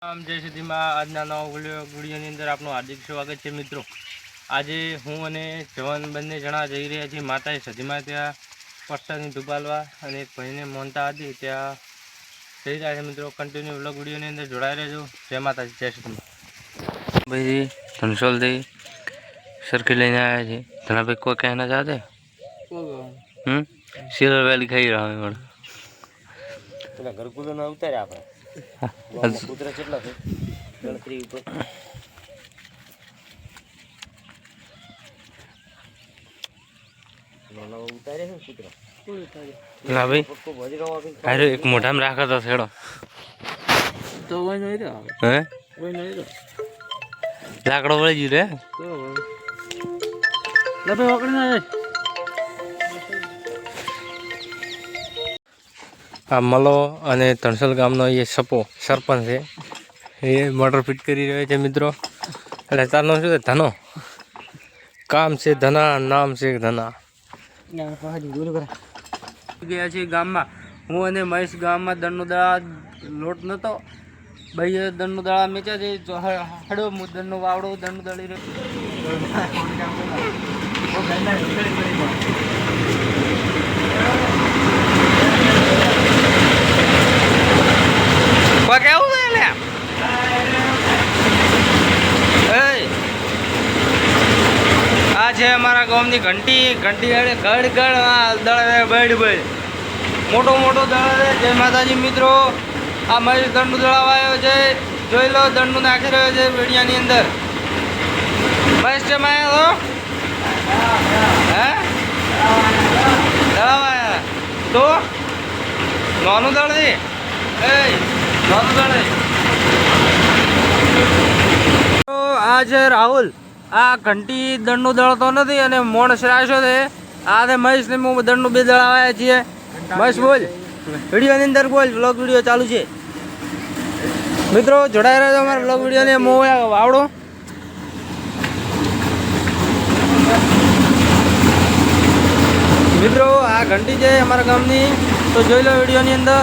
જય સિદ્ધિમાં આજના નવા વિડીયોની અંદર આપનું હાર્દિક સ્વાગત છે મિત્રો। આજે હું અને જવાન બંને જણા જઈ રહ્યા છીએ માતાએ સધીમાં ત્યાં પ્રસાદની ધુબાલવા અને એક ભાઈને મોનતા હતી ત્યાં જઈ રહ્યા છે મિત્રો। કન્ટિન્યુ વ્લોગ વિડીયોની અંદર જોડાઈ રહેજો। જય માતાજી, જય સિદ્ધિમાં। ભાઈ ધનસોલથી સરખી લઈને આવ્યા છે। ધના ભાઈ કોઈ કહેના ચાहते સિલ્વર વેલી ખાઈ રહ્યા હોય પેલા ઘરકુલો ના ઉતારે આપણે કૂતરા કેટલા છે ગણતરી ઉપર ઉતારે છે કૂતરા ના ભાઈ અરે એક મોઢામાં રાખો તો છેડો તો હોય નહીં રે હે હોય નહીં રે લાકડો વળી ગયું રે તો લબે વકડી ના આ મલો અને ધણસલ ગામનો એ સપો સરપંચ છે એ મોટર ફિટ કરી રહ્યો છે મિત્રો। એટલે તારનો શું છે ધનો કામ છે ધના નામ છે ધના। ગયા છીએ ગામમાં હું અને મહેશ ગામમાં દળનો દળા લોટ નહોતો ભાઈએ દળનો દળા મેચ્યા છે હડો દળનો વાવડો દળનો દળી રહ્યો કેવું છે આ છે અમારા ગામની ઘંટી ઘંટી ગળ ગળ દળે બળ બળ મોટો મોટો દળ જય માતાજી મિત્રો। આ મહેશ દંડનું દળાવાયો છે જોઈ લો દંડનું નાખી રહ્યો છે વીડિયાની અંદર। મહેશ છે માયા હે દળાવાયા તો નાનું દળ છે આ છે રાહુલ। આ ઘંટી દંડનું દળતો નથી અને મોણસ રાશો છે। આ છે મહેશ ને હું દંડનું બે દળાવ્યા છીએ। મહેશ બોલ વિડીયોની અંદર બોલ વ્લોગ વિડીયો ચાલુ છે મિત્રો જોડાઈ રહ્યો અમારા વ્લોગ વિડીયોને વાવડો મિત્રો। આ ઘંટી છે અમારા ગામની તો જોઈ લો વિડીયોની અંદર।